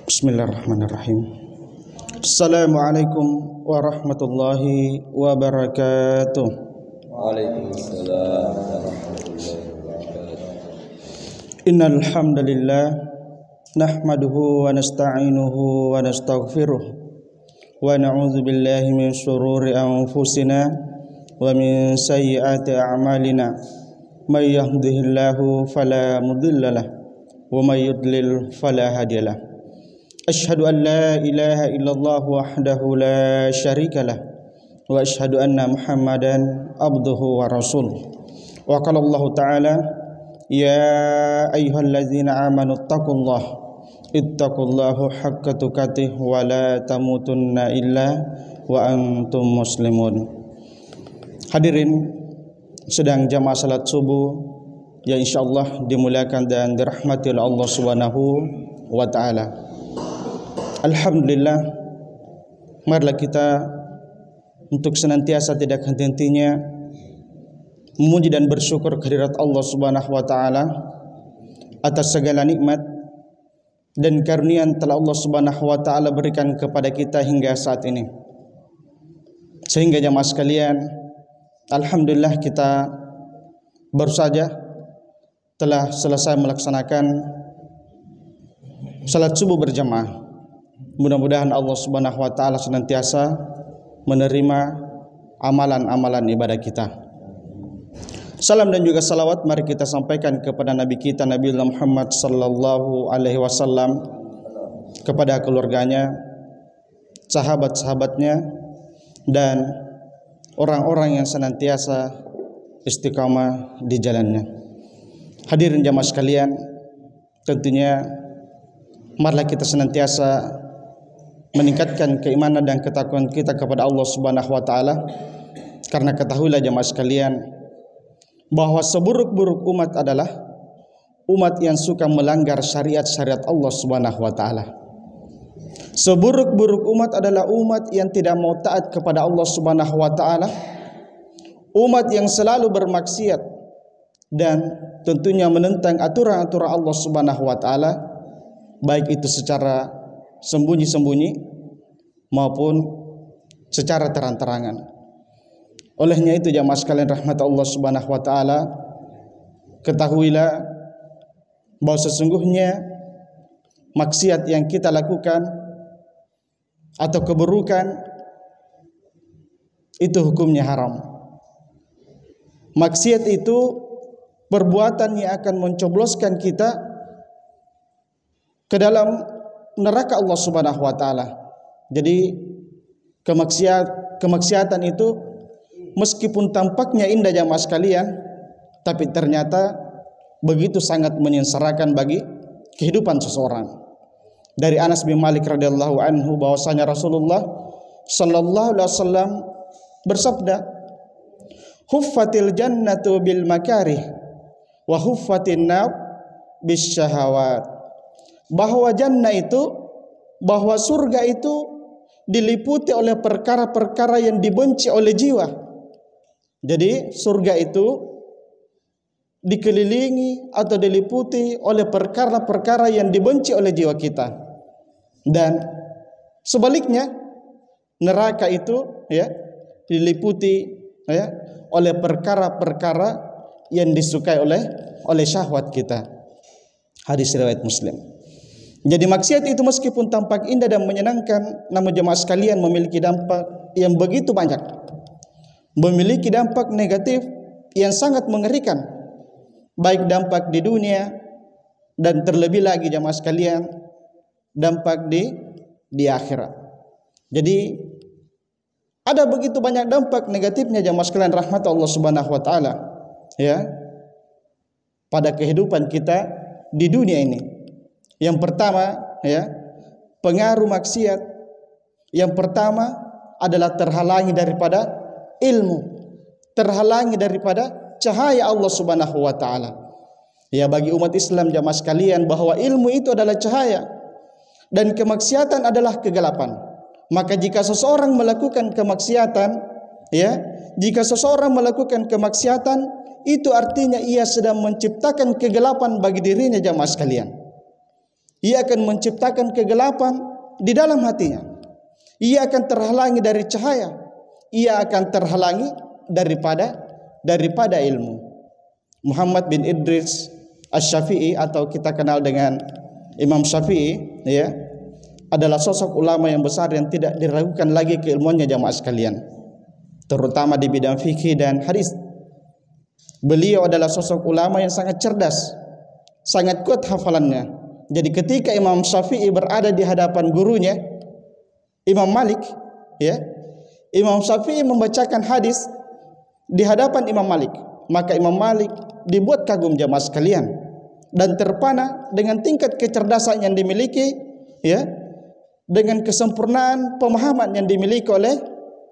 Bismillahirrahmanirrahim. Assalamualaikum warahmatullahi wabarakatuh. Waalaikumsalam warahmatullahi wabarakatuh. Innal hamdalillah nahmaduhu wa nasta'inuhu wa nastaghfiruh wa na'udzu billahi min shururi anfusina wa min sayyiati a'malina. May yahdihillahu fala mudilla lahu wa may yudlil fala hadiyalah. Asyhadu an la ilaha illallah wahdahu la syarika lah wa asyhadu anna Muhammadan abduhu wa rasuluh. Wa qala Allah ta'ala ya ayyuhallazina amanu ittaqullaha haqqa tuqatih wa la tamutunna illa wa antum muslimun. Hadirin sedang jamaah salat subuh yang insyaallah dimuliakan dan dirahmati oleh Allah Subhanahu wa taala. Alhamdulillah, marilah kita untuk senantiasa tidak henti-hentinya memuji dan bersyukur kehadirat Allah Subhanahu wa taala atas segala nikmat dan karunia yang telah Allah Subhanahu wa taala berikan kepada kita hingga saat ini. Sehingga jamaah sekalian, alhamdulillah kita baru saja telah selesai melaksanakan salat subuh berjamaah. Mudah-mudahan Allah Subhanahu wa taala senantiasa menerima amalan-amalan ibadah kita. Salam dan juga salawat mari kita sampaikan kepada Nabi kita Nabi Muhammad sallallahu alaihi wasallam, kepada keluarganya, sahabat-sahabatnya dan orang-orang yang senantiasa istiqamah di jalannya. Hadirin jamaah sekalian, tentunya marilah kita senantiasa meningkatkan keimanan dan ketakwaan kita kepada Allah Subhanahu wa taala, karena ketahuilah jemaah sekalian bahwa seburuk-buruk umat adalah umat yang suka melanggar syariat-syariat Allah Subhanahu wa taala. Seburuk-buruk umat adalah umat yang tidak mau taat kepada Allah Subhanahu wa taala, umat yang selalu bermaksiat dan tentunya menentang aturan-aturan Allah Subhanahu wa taala, baik itu secara sembunyi-sembunyi maupun secara terang-terangan. Olehnya itu jamaah sekalian rahmat Allah Subhanahu wa taala, ketahuilah bahwa sesungguhnya maksiat yang kita lakukan atau keburukan itu hukumnya haram. Maksiat itu perbuatan yang akan mencobloskan kita ke dalam neraka Allah Subhanahu wa taala. Jadi kemaksiatan itu meskipun tampaknya indah jamaah sekalian, tapi ternyata begitu sangat menyengsarakan bagi kehidupan seseorang. Dari Anas bin Malik radhiyallahu anhu bahwasanya Rasulullah sallallahu alaihi wasallam bersabda, "Huffatil jannatu bil makarih wa huffatin nar bis syahawat." Bahwa jannah itu, bahwa surga itu diliputi oleh perkara-perkara yang dibenci oleh jiwa. Jadi surga itu dikelilingi atau diliputi oleh perkara-perkara yang dibenci oleh jiwa kita. Dan sebaliknya neraka itu diliputi oleh perkara-perkara yang disukai oleh syahwat kita. Hadis riwayat Muslim. Jadi maksiat itu meskipun tampak indah dan menyenangkan, namun jemaah sekalian memiliki dampak yang begitu banyak. Memiliki dampak negatif yang sangat mengerikan. Baik dampak di dunia dan terlebih lagi jemaah sekalian dampak di akhirat. Jadi ada begitu banyak dampak negatifnya jemaah sekalian rahmat Allah Subhanahu wa taala pada kehidupan kita di dunia ini. Yang pertama pengaruh maksiat yang pertama adalah terhalangi daripada ilmu, terhalangi daripada cahaya Allah Subhanahu wa taala. Bagi umat Islam jamaah sekalian bahwa ilmu itu adalah cahaya dan kemaksiatan adalah kegelapan. Maka jika seseorang melakukan kemaksiatan, jika seseorang melakukan kemaksiatan, itu artinya ia sedang menciptakan kegelapan bagi dirinya jamaah sekalian. Ia akan menciptakan kegelapan di dalam hatinya. Ia akan terhalangi dari cahaya. Ia akan terhalangi daripada ilmu. Muhammad bin Idris Asy-Syafi'i, atau kita kenal dengan Imam Syafi'i, ya, adalah sosok ulama yang besar yang tidak diragukan lagi keilmuannya jamaah sekalian, terutama di bidang fikih dan hadis. Beliau adalah sosok ulama yang sangat cerdas, sangat kuat hafalannya. Jadi ketika Imam Syafi'i berada di hadapan gurunya Imam Malik, ya, Imam Syafi'i membacakan hadis di hadapan Imam Malik, maka Imam Malik dibuat kagum jamaah sekalian dan terpana dengan tingkat kecerdasan yang dimiliki, ya, dengan kesempurnaan pemahaman yang dimiliki oleh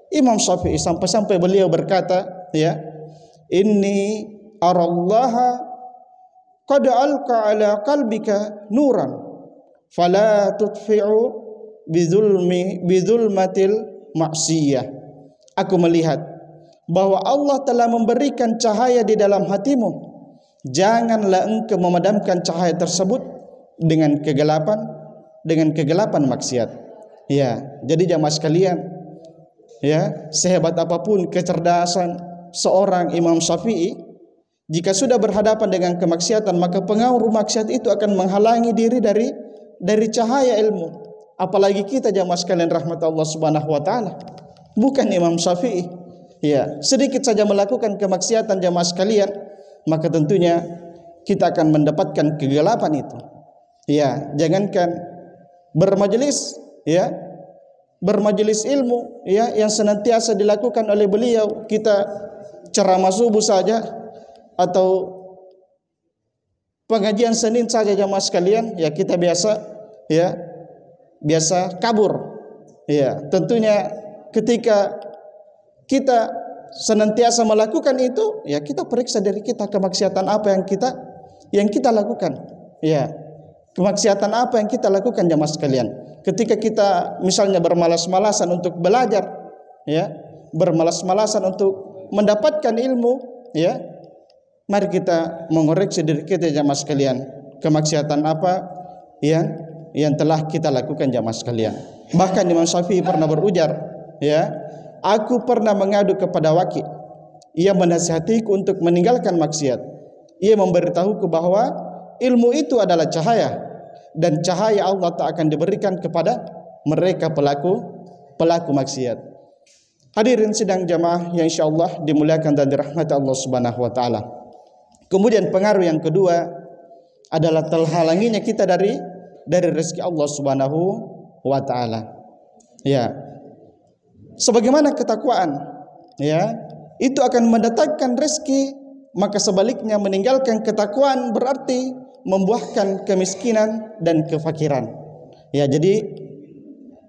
Imam Syafi'i, sampai-sampai beliau berkata, ya, inni arallaha qad alqa ala qalbika nuran fala tudfi'u bizulmatil maksiyah. Aku melihat bahwa Allah telah memberikan cahaya di dalam hatimu, janganlah engkau memadamkan cahaya tersebut dengan kegelapan maksiat. Ya, jadi jamaah sekalian, ya, sehebat apapun kecerdasan seorang Imam Syafi'i, jika sudah berhadapan dengan kemaksiatan, maka pengaruh maksiat itu akan menghalangi diri dari cahaya ilmu. Apalagi kita jamaah sekalian rahmat Allah Subhanahu wa taala, bukan Imam Syafi'i. Ya, sedikit saja melakukan kemaksiatan jamaah sekalian, maka tentunya kita akan mendapatkan kegelapan itu. Ya, jangankan bermajelis, ya, bermajelis ilmu, ya, yang senantiasa dilakukan oleh beliau, kita ceramah subuh saja atau pengajian Senin saja jamaah sekalian, ya, kita biasa kabur. Ya, tentunya ketika kita senantiasa melakukan itu, ya, kita periksa diri kita, kemaksiatan apa yang kita lakukan. Ya, kemaksiatan apa yang kita lakukan jamaah sekalian. Ketika kita misalnya bermalas-malasan untuk belajar, ya, bermalas-malasan untuk mendapatkan ilmu, ya, mari kita mengoreksi diri kita jamaah sekalian. Kemaksiatan apa yang telah kita lakukan jamaah sekalian. Bahkan Imam Syafi'i pernah berujar, ya, aku pernah mengadu kepada Waki'. Ia menasihatiku untuk meninggalkan maksiat. Ia memberitahuku bahwa ilmu itu adalah cahaya, dan cahaya Allah tak akan diberikan kepada mereka pelaku maksiat. Hadirin sidang jamaah yang insyaallah dimuliakan dan dirahmati Allah Subhanahu wa taala. Kemudian pengaruh yang kedua adalah terhalanginya kita dari rezeki Allah Subhanahu wa taala. Ya. Sebagaimana ketakwaan, ya, itu akan mendatangkan rezeki, maka sebaliknya meninggalkan ketakwaan berarti membuahkan kemiskinan dan kefakiran. Ya, jadi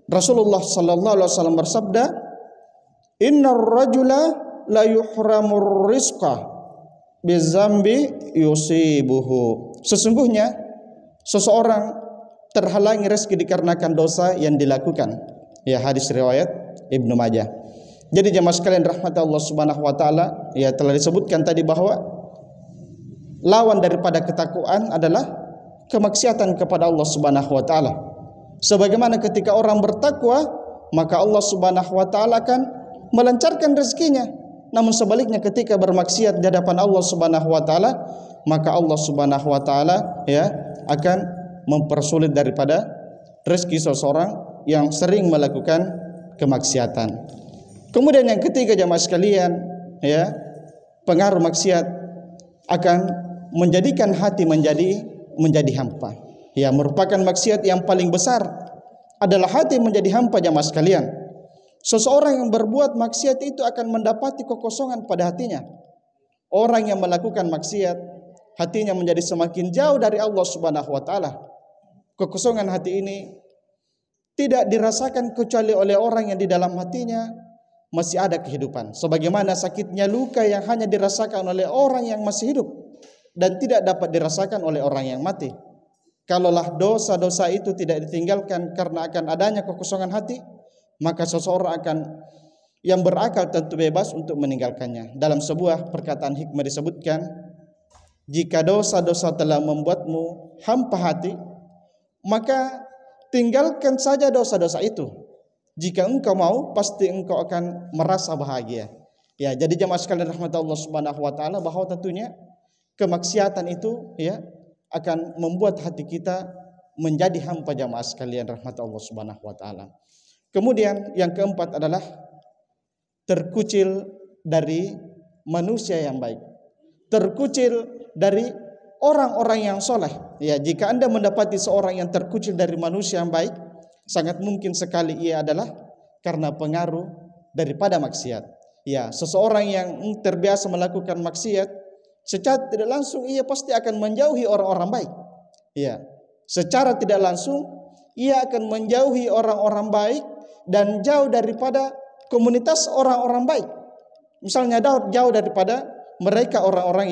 Rasulullah sallallahu alaihi wasallam bersabda, "Innar rajula la yuhramur rizqa bizambi yusibuhu." Sesungguhnya seseorang terhalangi rezeki dikarenakan dosa yang dilakukan. Ya, hadis riwayat Ibnu Majah. Jadi jemaah sekalian rahmat Allah Subhanahu wa taala, ya, telah disebutkan tadi bahwa lawan daripada ketakwaan adalah kemaksiatan kepada Allah Subhanahu wa taala. Sebagaimana ketika orang bertakwa, maka Allah Subhanahu wa taala akan melancarkan rezekinya. Namun sebaliknya ketika bermaksiat di hadapan Allah Subhanahu wa taala, maka Allah Subhanahu wa taala, ya, akan mempersulit daripada rezeki seseorang yang sering melakukan kemaksiatan. Kemudian yang ketiga jamaah sekalian, ya, pengaruh maksiat akan menjadikan hati menjadi hampa. Ya, merupakan maksiat yang paling besar adalah hati menjadi hampa jamaah sekalian. Seseorang yang berbuat maksiat itu akan mendapati kekosongan pada hatinya. Orang yang melakukan maksiat, hatinya menjadi semakin jauh dari Allah Subhanahu wa taala. Kekosongan hati ini tidak dirasakan kecuali oleh orang yang di dalam hatinya masih ada kehidupan. Sebagaimana sakitnya luka yang hanya dirasakan oleh orang yang masih hidup dan tidak dapat dirasakan oleh orang yang mati. Kalaulah dosa-dosa itu tidak ditinggalkan karena akan adanya kekosongan hati, maka seseorang yang berakal tentu bebas untuk meninggalkannya. Dalam sebuah perkataan hikmah disebutkan, jika dosa-dosa telah membuatmu hampa hati, maka tinggalkan saja dosa-dosa itu. Jika engkau mau, pasti engkau akan merasa bahagia. Ya, jadi jamaah sekalian rahmat Allah Subhanahu wa taala, bahwa tentunya kemaksiatan itu ya akan membuat hati kita menjadi hampa, jamaah sekalian rahmat Allah Subhanahu wa taala. Kemudian yang keempat adalah terkucil dari manusia yang baik. Terkucil dari orang-orang yang soleh. Ya, jika Anda mendapati seorang yang terkucil dari manusia yang baik, sangat mungkin sekali ia adalah karena pengaruh daripada maksiat. Ya, seseorang yang terbiasa melakukan maksiat, secara tidak langsung ia pasti akan menjauhi orang-orang baik. Ya, secara tidak langsung ia akan menjauhi orang-orang baik dan jauh daripada komunitas orang-orang baik. Misalnya jauh daripada mereka orang-orang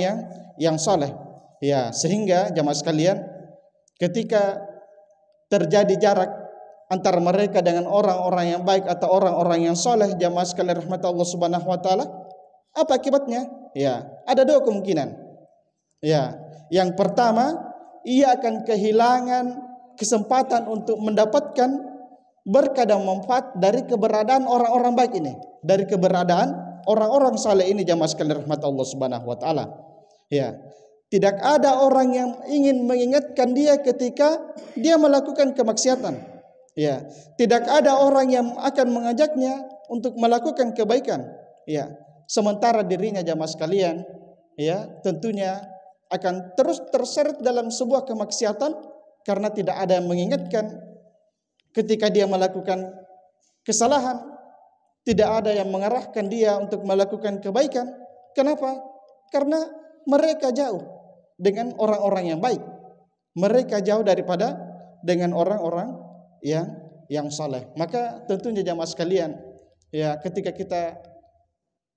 yang saleh. Ya, sehingga jamaah sekalian, ketika terjadi jarak antara mereka dengan orang-orang yang baik atau orang-orang yang soleh, jamaah sekalian rahmat Allah Subhanahu wa taala, apa akibatnya? Ya, ada dua kemungkinan. Ya, yang pertama, ia akan kehilangan kesempatan untuk mendapatkan berkah dan manfaat dari keberadaan orang-orang baik ini, dari keberadaan orang-orang saleh ini, jamaah sekalian rahmat Allah Subhanahu wa taala. Ya, tidak ada orang yang ingin mengingatkan dia ketika dia melakukan kemaksiatan. Ya, tidak ada orang yang akan mengajaknya untuk melakukan kebaikan. Ya, sementara dirinya, jamaah sekalian, ya, tentunya akan terus terseret dalam sebuah kemaksiatan karena tidak ada yang mengingatkan ketika dia melakukan kesalahan. Tidak ada yang mengarahkan dia untuk melakukan kebaikan. Kenapa? Karena mereka jauh dengan orang-orang yang baik. Mereka jauh daripada dengan orang-orang yang saleh. Maka tentunya jamaah sekalian, ya, ketika kita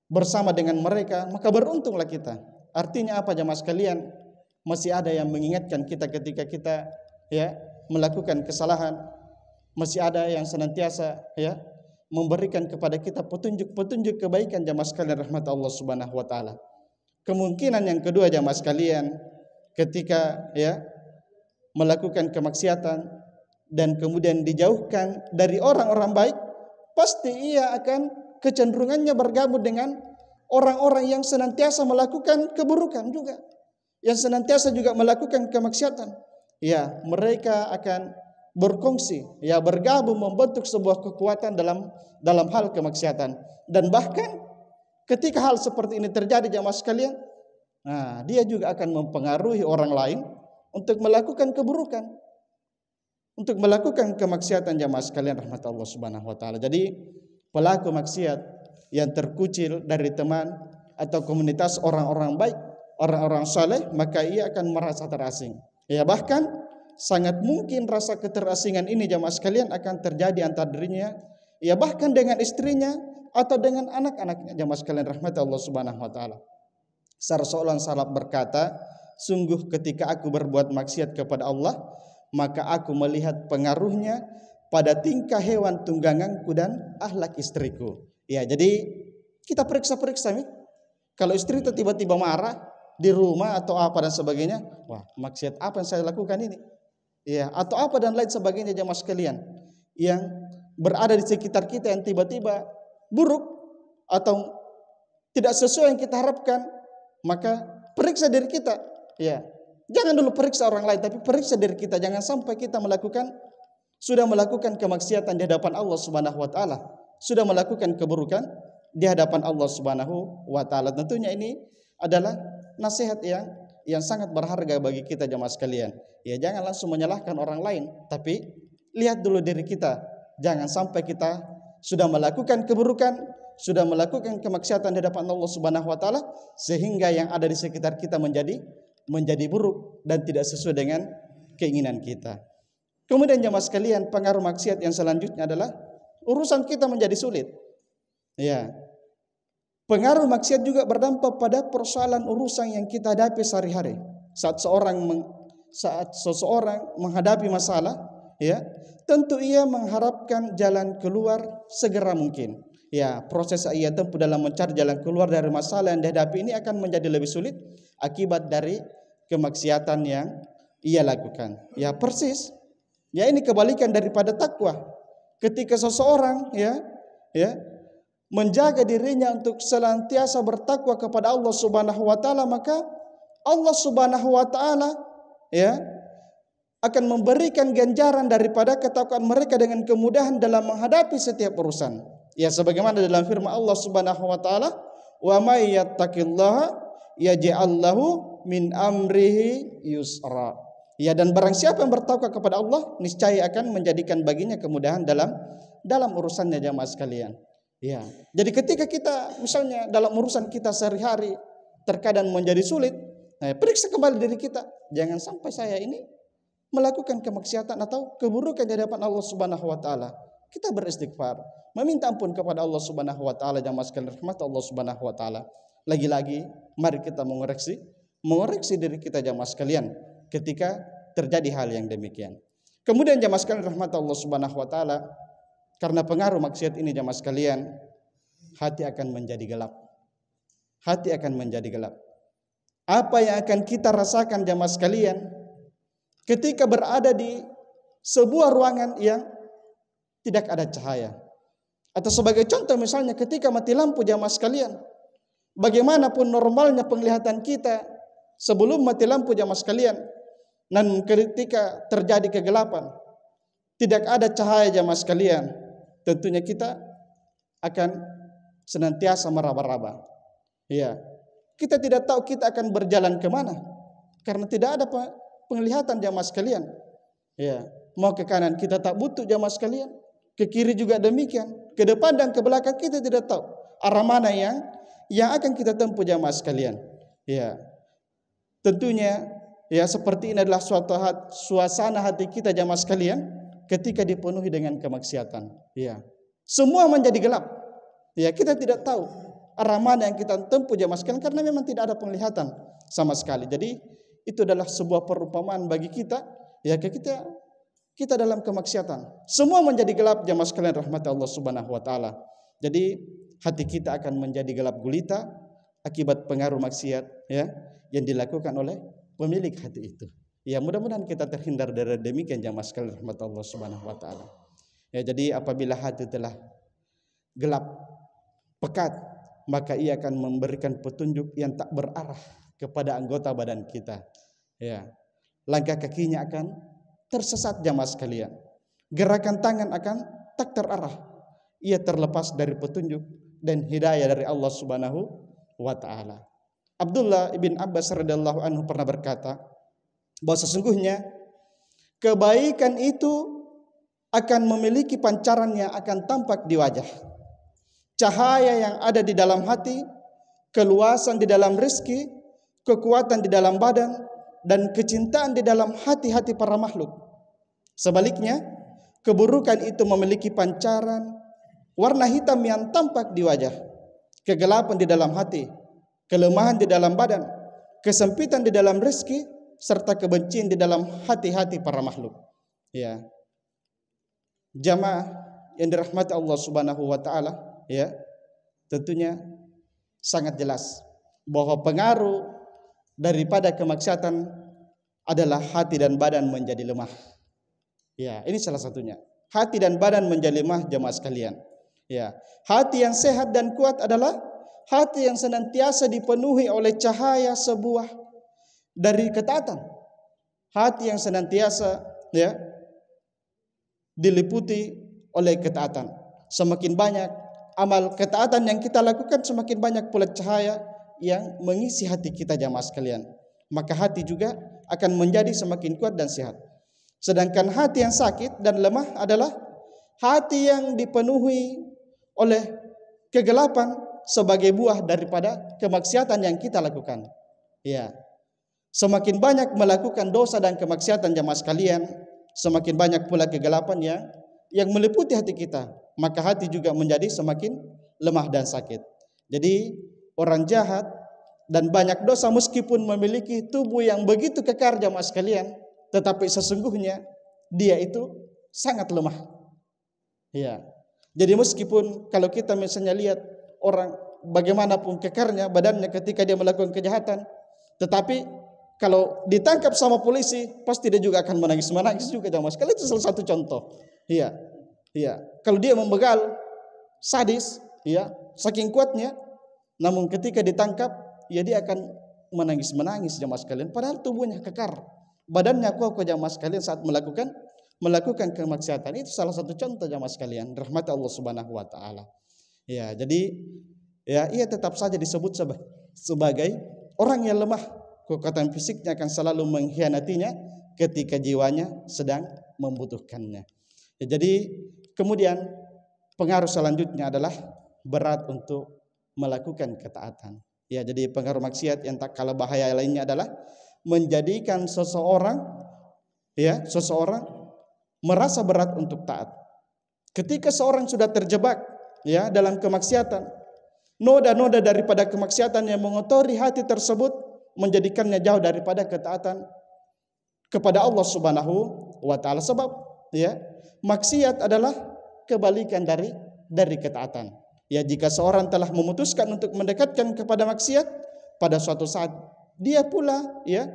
bersama dengan mereka, maka beruntunglah kita. Artinya apa, jamaah sekalian? Masih ada yang mengingatkan kita ketika kita ya melakukan kesalahan. Masih ada yang senantiasa ya memberikan kepada kita petunjuk-petunjuk kebaikan, jamaah sekalian rahmat Allah Subhanahu wa taala. Kemungkinan yang kedua, jamaah sekalian, ketika ya melakukan kemaksiatan dan kemudian dijauhkan dari orang-orang baik, pasti ia akan kecenderungannya bergabung dengan orang-orang yang senantiasa melakukan keburukan juga, yang senantiasa juga melakukan kemaksiatan. Ya, mereka akan berkongsi, ya, bergabung membentuk sebuah kekuatan dalam hal kemaksiatan. Dan bahkan ketika hal seperti ini terjadi, jamaah sekalian, nah, dia juga akan mempengaruhi orang lain untuk melakukan keburukan, untuk melakukan kemaksiatan, jamaah sekalian rahmat Allah Subhanahu wa taala. Jadi pelaku maksiat yang terkucil dari teman atau komunitas orang-orang baik, orang-orang saleh, maka ia akan merasa terasing. Ya, bahkan sangat mungkin rasa keterasingan ini, jamaah sekalian, akan terjadi antara dirinya, ya, bahkan dengan istrinya atau dengan anak-anaknya, jamaah sekalian rahmat Allah Subhanahu wa taala. Seorang salaf berkata, sungguh ketika aku berbuat maksiat kepada Allah, maka aku melihat pengaruhnya pada tingkah hewan tungganganku dan akhlak istriku. Ya, jadi kita periksa-periksa nih. Kalau istri itu tiba-tiba marah di rumah atau apa dan sebagainya, wah, maksiat apa yang saya lakukan ini? Ya, atau apa dan lain sebagainya, jamaah sekalian, yang berada di sekitar kita yang tiba-tiba buruk atau tidak sesuai yang kita harapkan, maka periksa diri kita. Ya, jangan dulu periksa orang lain, tapi periksa diri kita. Jangan sampai kita sudah melakukan kemaksiatan di hadapan Allah Subhanahu wa taala, sudah melakukan keburukan di hadapan Allah Subhanahu wa taala. Tentunya ini adalah nasihat yang sangat berharga bagi kita, jamaah sekalian. Ya, jangan langsung menyalahkan orang lain, tapi lihat dulu diri kita. Jangan sampai kita sudah melakukan keburukan, sudah melakukan kemaksiatan di hadapan Allah Subhanahu wa taala, sehingga yang ada di sekitar kita menjadi buruk dan tidak sesuai dengan keinginan kita. Kemudian jamaah sekalian, pengaruh maksiat yang selanjutnya adalah urusan kita menjadi sulit. Ya. Pengaruh maksiat juga berdampak pada persoalan urusan yang kita hadapi sehari-hari. Saat seseorang menghadapi masalah, ya, tentu ia mengharapkan jalan keluar segera mungkin. Ya, proses ia tempuh dalam mencari jalan keluar dari masalah yang dihadapi ini akan menjadi lebih sulit akibat dari kemaksiatan yang ia lakukan. Ya, persis Ya, ini kebalikan daripada takwa. Ketika seseorang ya menjaga dirinya untuk senantiasa bertakwa kepada Allah Subhanahu wa taala, maka Allah Subhanahu wa taala ya akan memberikan ganjaran daripada ketakwaan mereka dengan kemudahan dalam menghadapi setiap urusan. Ya, sebagaimana dalam firman Allah Subhanahu wa taala, "Wa may yattaqillaha yaj'al lahu min amrihi yusra." Ya, dan barang siapa yang bertakwa kepada Allah, niscaya akan menjadikan baginya kemudahan dalam urusannya, jamaah sekalian. Ya. Jadi ketika kita misalnya dalam urusan kita sehari-hari terkadang menjadi sulit, periksa kembali diri kita. Jangan sampai saya ini melakukan kemaksiatan atau keburukan di hadapan Allah Subhanahu wa taala. Kita beristighfar, meminta ampun kepada Allah Subhanahu wa taala, jamaah sekalian rahmat Allah Subhanahu wa taala. Lagi-lagi mari kita mengoreksi diri kita, jamaah sekalian, ketika terjadi hal yang demikian. Kemudian jamaah sekalian rahmat Allah Subhanahu wa taala, karena pengaruh maksiat ini, jamaah sekalian, hati akan menjadi gelap. Hati akan menjadi gelap. Apa yang akan kita rasakan, jamaah sekalian, ketika berada di sebuah ruangan yang tidak ada cahaya? Atau sebagai contoh misalnya ketika mati lampu, jamaah sekalian, bagaimanapun normalnya penglihatan kita sebelum mati lampu, jamaah sekalian, dan ketika terjadi kegelapan, tidak ada cahaya, jamaah sekalian, tentunya kita akan senantiasa meraba-raba. Ya, kita tidak tahu kita akan berjalan kemana karena tidak ada penglihatan, jamaah sekalian. Ya, mau ke kanan kita tak butuh, jamaah sekalian, ke kiri juga demikian, ke depan dan ke belakang kita tidak tahu arah mana yang akan kita tempuh, jamaah sekalian. Ya, tentunya ya seperti ini adalah suasana hati kita, jamaah sekalian, ketika dipenuhi dengan kemaksiatan. Ya, semua menjadi gelap. Ya, kita tidak tahu arah mana yang kita tempuh, jamaah sekalian, karena memang tidak ada penglihatan sama sekali. Jadi itu adalah sebuah perumpamaan bagi kita, ya, kita dalam kemaksiatan. Semua menjadi gelap, jamaah sekalian rahmat Allah Subhanahu wa taala. Jadi hati kita akan menjadi gelap gulita akibat pengaruh maksiat ya yang dilakukan oleh pemilik hati itu. Ya, mudah-mudahan kita terhindar dari demikian, jamaah sekalian rahmat Allah Subhanahu wa taala. Ya, jadi apabila hati telah gelap, pekat, maka ia akan memberikan petunjuk yang tak berarah kepada anggota badan kita. Ya, langkah kakinya akan tersesat, jamaah sekalian. Gerakan tangan akan tak terarah. Ia terlepas dari petunjuk dan hidayah dari Allah Subhanahu wa taala. Abdullah ibn Abbas radhiyallahu anhu pernah berkata bahwa sesungguhnya kebaikan itu akan memiliki pancaran yang akan tampak di wajah. Cahaya yang ada di dalam hati, keluasan di dalam rezeki, kekuatan di dalam badan, dan kecintaan di dalam hati-hati para makhluk. Sebaliknya, keburukan itu memiliki pancaran warna hitam yang tampak di wajah, kegelapan di dalam hati, kelemahan di dalam badan, kesempitan di dalam rezeki, serta kebencian di dalam hati-hati para makhluk. Ya, jamaah yang dirahmati Allah Subhanahu wa taala, ya, tentunya sangat jelas bahwa pengaruh daripada kemaksiatan adalah hati dan badan menjadi lemah. Ya, ini salah satunya. Hati dan badan menjadi lemah, jamaah sekalian. Ya, hati yang sehat dan kuat adalah hati yang senantiasa dipenuhi oleh cahaya sebuah dari ketaatan. Hati yang senantiasa ya diliputi oleh ketaatan. Semakin banyak amal ketaatan yang kita lakukan, semakin banyak pula cahaya yang mengisi hati kita, jamaah sekalian. Maka hati juga akan menjadi semakin kuat dan sehat. Sedangkan hati yang sakit dan lemah adalah hati yang dipenuhi oleh kegelapan sebagai buah daripada kemaksiatan yang kita lakukan. Ya, semakin banyak melakukan dosa dan kemaksiatan, jamaah sekalian, semakin banyak pula kegelapan yang meliputi hati kita. Maka hati juga menjadi semakin lemah dan sakit. Jadi orang jahat dan banyak dosa meskipun memiliki tubuh yang begitu kekar, jamaah sekalian, tetapi sesungguhnya dia itu sangat lemah. Ya. Jadi meskipun kalau kita misalnya lihat orang bagaimanapun kekarnya badannya ketika dia melakukan kejahatan, tetapi Kalau ditangkap sama polisi, pasti dia juga akan menangis juga jamaah sekalian. Itu salah satu contoh. Iya, iya. Kalau dia membegal, sadis, ya, saking kuatnya, namun ketika ditangkap, ya dia akan menangis jamaah sekalian. Padahal tubuhnya kekar, badannya kokoh jamaah sekalian saat melakukan kemaksiatan. Itu salah satu contoh jamaah sekalian, rahmat Allah Subhanahu wa taala. Ya, jadi ya ia tetap saja disebut sebagai orang yang lemah. Kekuatan fisiknya akan selalu mengkhianatinya ketika jiwanya sedang membutuhkannya. Ya, jadi kemudian pengaruh selanjutnya adalah berat untuk melakukan ketaatan. Ya, jadi pengaruh maksiat yang tak kalah bahaya lainnya adalah menjadikan seseorang merasa berat untuk taat. Ketika seorang sudah terjebak ya dalam kemaksiatan, noda-noda daripada kemaksiatan yang mengotori hati tersebut menjadikannya jauh daripada ketaatan kepada Allah Subhanahu wa taala. Sebab ya, maksiat adalah kebalikan dari ketaatan. Ya, jika seorang telah memutuskan untuk mendekatkan kepada maksiat, pada suatu saat dia pula ya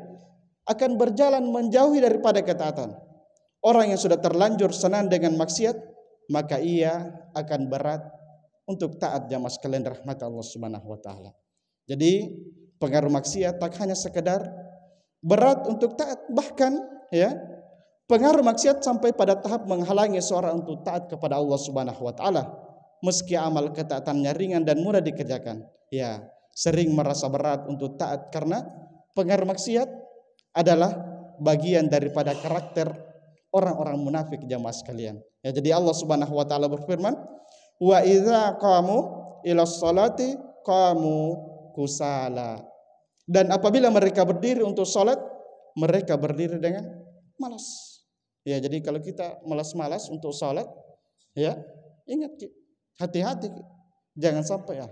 akan berjalan menjauhi daripada ketaatan. Orang yang sudah terlanjur senang dengan maksiat, maka ia akan berat untuk taat jamaah sekalian rahmat Allah Subhanahu wa taala. Jadi pengaruh maksiat tak hanya sekedar berat untuk taat, bahkan ya pengaruh maksiat sampai pada tahap menghalangi seorang untuk taat kepada Allah Subhanahu wa taala meski amal ketaatannya ringan dan mudah dikerjakan. Ya, sering merasa berat untuk taat karena pengaruh maksiat adalah bagian daripada karakter orang-orang munafik jamaah sekalian. Ya, jadi Allah Subhanahu wa taala berfirman, "Wa idza qamu ilas salati qamu kusala." Dan apabila mereka berdiri untuk salat, mereka berdiri dengan malas. Ya, jadi kalau kita malas-malas untuk salat, ya, ingat hati-hati, jangan sampai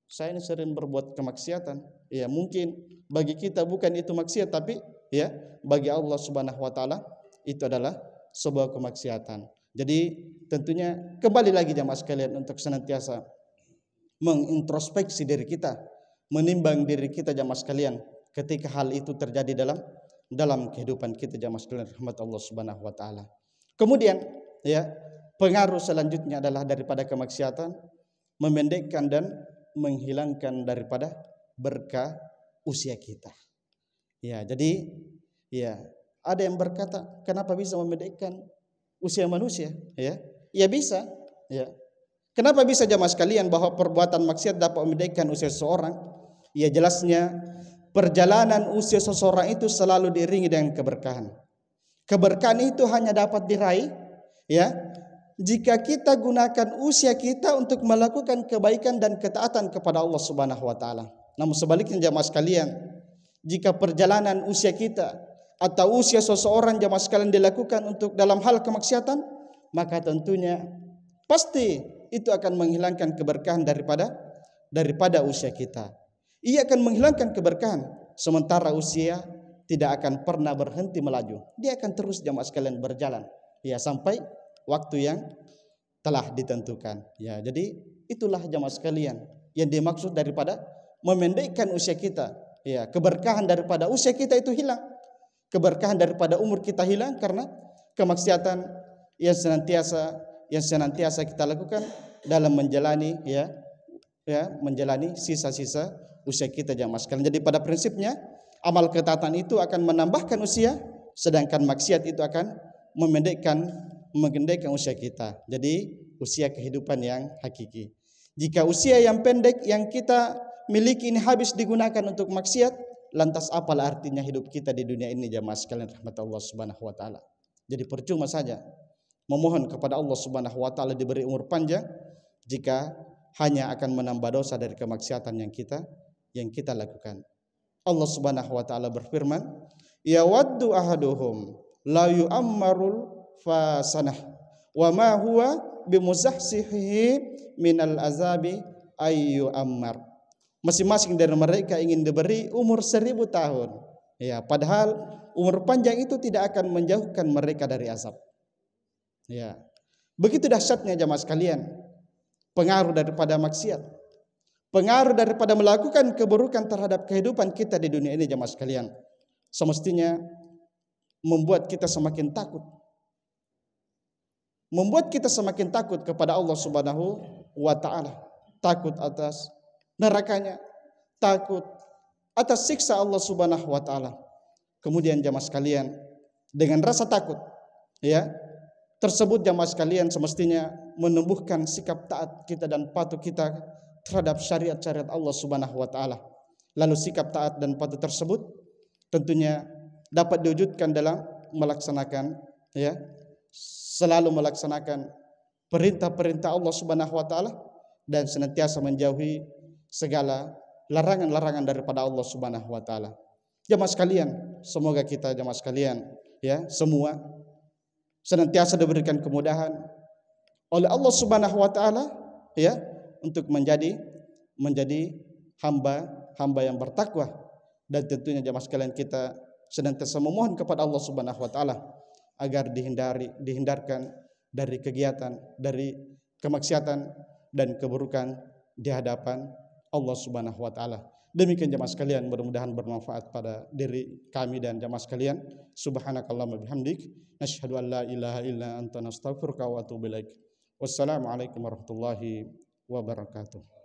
saya ini sering berbuat kemaksiatan. Ya, mungkin bagi kita bukan itu maksiat, tapi ya bagi Allah Subhanahu wa taala itu adalah sebuah kemaksiatan. Jadi tentunya kembali lagi jamaah sekalian untuk senantiasa mengintrospeksi diri kita, menimbang diri kita jamaah sekalian ketika hal itu terjadi dalam kehidupan kita jamaah sekalian rahmat Allah Subhanahu wa taala. Kemudian ya, pengaruh selanjutnya adalah daripada kemaksiatan memendekkan dan menghilangkan daripada berkah usia kita. Ya, jadi ya ada yang berkata, kenapa bisa memendekkan usia manusia? Ya, ya bisa. Ya, kenapa bisa jamaah sekalian bahwa perbuatan maksiat dapat memendekkan usia seseorang? Ya, jelasnya perjalanan usia seseorang itu selalu diiringi dengan keberkahan. Keberkahan itu hanya dapat diraih ya jika kita gunakan usia kita untuk melakukan kebaikan dan ketaatan kepada Allah Subhanahu wa taala. Namun sebaliknya jamaah sekalian, jika perjalanan usia kita atau usia seseorang jamaah sekalian dilakukan untuk dalam hal kemaksiatan, maka tentunya pasti itu akan menghilangkan keberkahan daripada usia kita. Ia akan menghilangkan keberkahan, sementara usia tidak akan pernah berhenti melaju. Dia akan terus jamaah sekalian berjalan ya sampai waktu yang telah ditentukan. Ya, jadi itulah jamaah sekalian yang dimaksud daripada memendekkan usia kita. Ya, keberkahan daripada usia kita itu hilang. Keberkahan daripada umur kita hilang karena kemaksiatan yang senantiasa kita lakukan dalam menjalani menjalani sisa-sisa usia kita jamaah sekalian. Jadi pada prinsipnya amal ketaatan itu akan menambahkan usia, sedangkan maksiat itu akan memendekkan usia kita. Jadi usia kehidupan yang hakiki. Jika usia yang pendek yang kita miliki ini habis digunakan untuk maksiat, lantas apalah artinya hidup kita di dunia ini jamaah sekalian rahmat Allah Subhanahu wa taala. Jadi percuma saja memohon kepada Allah Subhanahu wa taala diberi umur panjang jika hanya akan menambah dosa dari kemaksiatan yang kita lakukan. Allah Subhanahu wa taala berfirman, "Ya waddu ahaduhum la yu'ammarul fasanah wa ma huwa bimuzahsihi minal azabi ayyu ammar." Masing-masing dari mereka ingin diberi umur 1000 tahun. Ya, padahal umur panjang itu tidak akan menjauhkan mereka dari azab. Ya. Begitu dahsyatnya jamaah sekalian pengaruh daripada maksiat. Pengaruh daripada melakukan keburukan terhadap kehidupan kita di dunia ini jamaah sekalian. semestinya membuat kita semakin takut. Membuat kita semakin takut kepada Allah Subhanahu wa taala. Takut atas nerakanya, takut atas siksa Allah Subhanahu wa taala. Kemudian jamaah sekalian, dengan rasa takut ya tersebut jamaah sekalian semestinya menumbuhkan sikap taat kita dan patuh kita terhadap syariat-syariat Allah Subhanahu wa taala. Lalu sikap taat dan patuh tersebut tentunya dapat diwujudkan dalam melaksanakan ya selalu melaksanakan perintah-perintah Allah Subhanahu wa taala dan senantiasa menjauhi segala larangan-larangan daripada Allah Subhanahu wa taala. Jamaah sekalian, semoga kita jamaah sekalian ya semua senantiasa diberikan kemudahan oleh Allah Subhanahu wa taala ya untuk menjadi hamba yang bertakwa, dan tentunya jamaah sekalian kita senantiasa memohon kepada Allah Subhanahu wa taala agar dihindarkan dari kegiatan, dari kemaksiatan dan keburukan di hadapan Allah Subhanahu wa taala. Demikian jamaah sekalian, mudah-mudahan bermanfaat pada diri kami dan jamaah sekalian. Subhanakallahumma bihamdik, nasyhadu an la ilaha illa anta nastaghfiruka wa atubu ilaik. Wassalamualaikum warahmatullahi wabarakatuh.